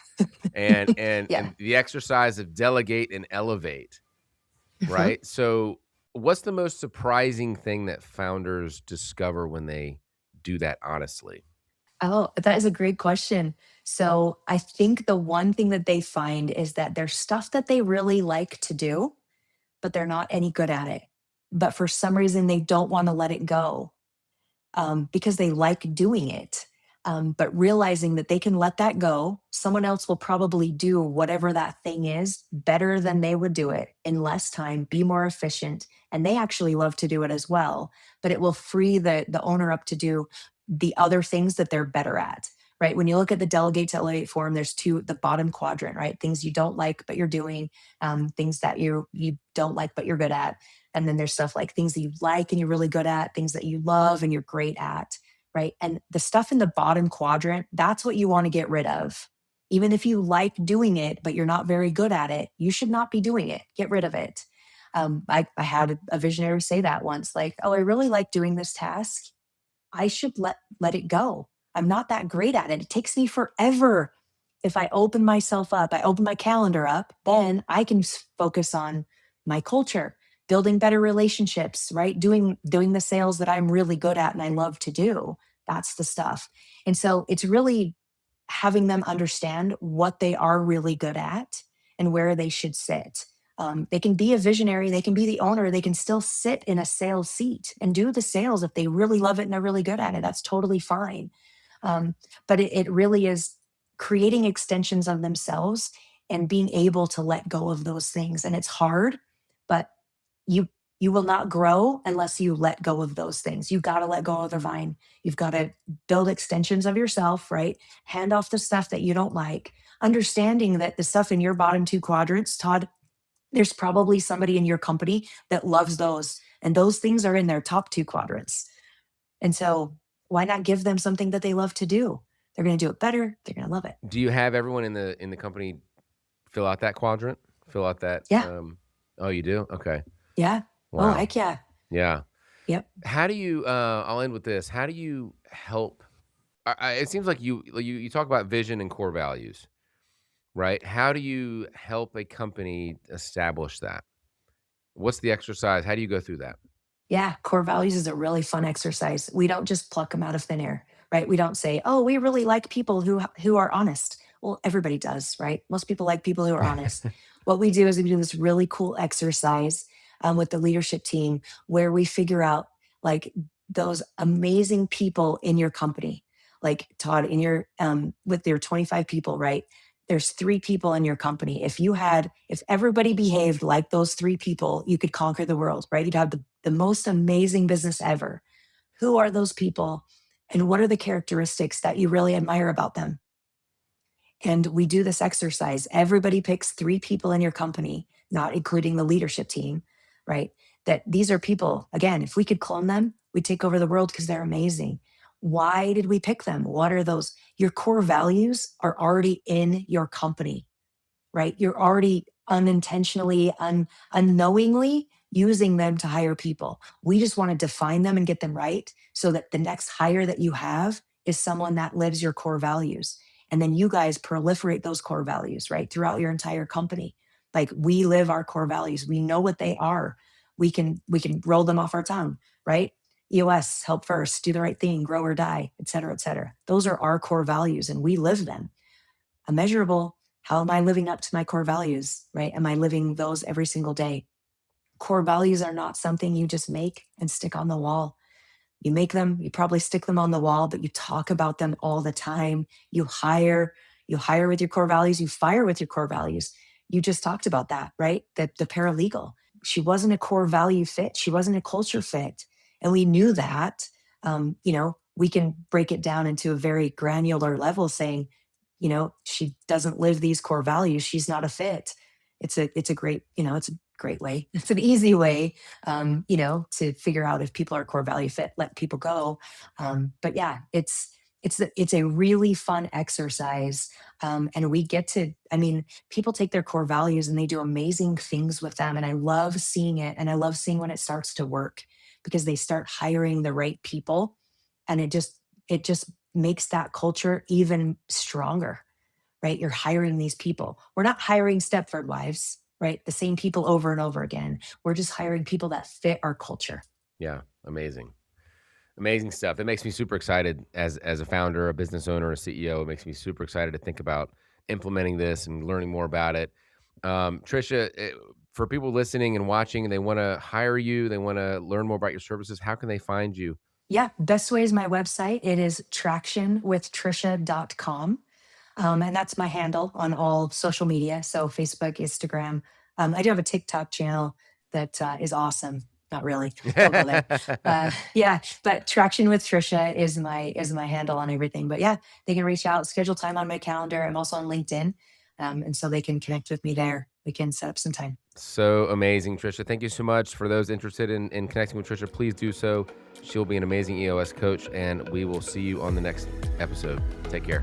and and Yeah. and the exercise of delegate and elevate, Mhm. right? So, what's the most surprising thing that founders discover when they do that honestly? Oh, that is a great question. So I think the one thing that they find is that there's stuff that they really like to do, but they're not any good at it. But for some reason, they don't want to let it go. Because they like doing it. But realizing that they can let that go, someone else will probably do whatever that thing is better than they would do it in less time, be more efficient, and they actually love to do it as well. But it will free the owner up to do the other things that they're better at. Right. When you look at the delegate to elevate form, there's two, the bottom quadrant, right? Things you don't like, but you're doing, things that you don't like, but you're good at, and then there's stuff like things that you like and you're really good at, things that you love and you're great at, right? And the stuff in the bottom quadrant, that's what you want to get rid of. Even if you like doing it, but you're not very good at it, you should not be doing it. Get rid of it. I had a visionary say that once, like, oh, I really like doing this task. I should let it go. I'm not that great at it. It takes me forever. If I open myself up, I open my calendar up, then I can focus on my culture, building better relationships, right? Doing the sales that I'm really good at and I love to do. That's the stuff. And so it's really having them understand what they are really good at and where they should sit. They can be a visionary, they can be the owner, they can still sit in a sales seat and do the sales if they really love it and are really good at it. That's totally fine. Um, but it really is creating extensions of themselves and being able to let go of those things. And it's hard, but you you will not grow unless you let go of those things. You've got to let go of the vine. You've got to build extensions of yourself, right? Hand off the stuff that you don't like. Understanding that the stuff in your bottom two quadrants, Todd, there's probably somebody in your company that loves those. And those things are in their top two quadrants. And so why not give them something that they love to do? They're going to do it better. They're going to love it. Do you have everyone in the company fill out that quadrant? Fill out that, Yeah. oh, you do? Okay. Yeah. Oh, Wow. heck yeah. Yeah. Yep. How do you, I'll end with this. How do you help it seems like you talk about vision and core values, right? How do you help a company establish that? What's the exercise? How do you go through that? Yeah, core values is a really fun exercise. We don't just pluck them out of thin air, right? We don't say, "Oh, we really like people who are honest." Well, everybody does, right? Most people like people who are honest. What we do is we do this really cool exercise with the leadership team where we figure out like those amazing people in your company, like Todd, in your with your 25 people, right? There's three people in your company. If everybody behaved like those three people, you could conquer the world, right? You'd have the most amazing business ever. Who are those people? And what are the characteristics that you really admire about them? And we do this exercise. Everybody picks three people in your company, not including the leadership team, right? That these are people, again, if we could clone them, we'd take over the world because they're amazing. Why did we pick them? What are those? Your core values are already in your company, right? You're already unintentionally, unknowingly using them to hire people. We just want to define them and get them right so that the next hire that you have is someone that lives your core values. And then you guys proliferate those core values, right? Throughout your entire company. Like we live our core values. We know what they are. We can roll them off our tongue, right? EOS, help first, do the right thing, grow or die, et cetera, et cetera. Those are our core values and we live them. A measurable, how am I living up to my core values, right? Am I living those every single day? Core values are not something you just make and stick on the wall. You make them, you probably stick them on the wall, but you talk about them all the time. You hire with your core values, you fire with your core values. You just talked about that, right? The paralegal. She wasn't a core value fit. She wasn't a culture fit. And we knew that. We can break it down into a very granular level saying, she doesn't live these core values. She's not a fit. It's a great great way. It's an easy way, to figure out if people are core value fit, let people go. But yeah, it's a really fun exercise, and we get to. I mean, people take their core values and they do amazing things with them, and I love seeing it, and I love seeing when it starts to work because they start hiring the right people, and it just makes that culture even stronger, right? You're hiring these people. We're not hiring Stepford wives, right? The same people over and over again. We're just hiring people that fit our culture. Yeah, amazing. Amazing stuff. It makes me super excited as a founder, a business owner, a CEO. It makes me super excited to think about implementing this and learning more about it. Tricia, for people listening and watching, and they want to hire you, they want to learn more about your services. How can they find you? Yeah, best way is my website. It is tractionwithtricia.com. And that's my handle on all social media. So Facebook, Instagram. I do have a TikTok channel that is awesome. Not really. Don't go there. Yeah, but Traction with Trisha is my handle on everything. But yeah, they can reach out, schedule time on my calendar. I'm also on LinkedIn, and so they can connect with me there. We can set up some time. So amazing, Tricia. Thank you so much. For those interested in connecting with Tricia, please do so. She'll be an amazing EOS coach, and we will see you on the next episode. Take care.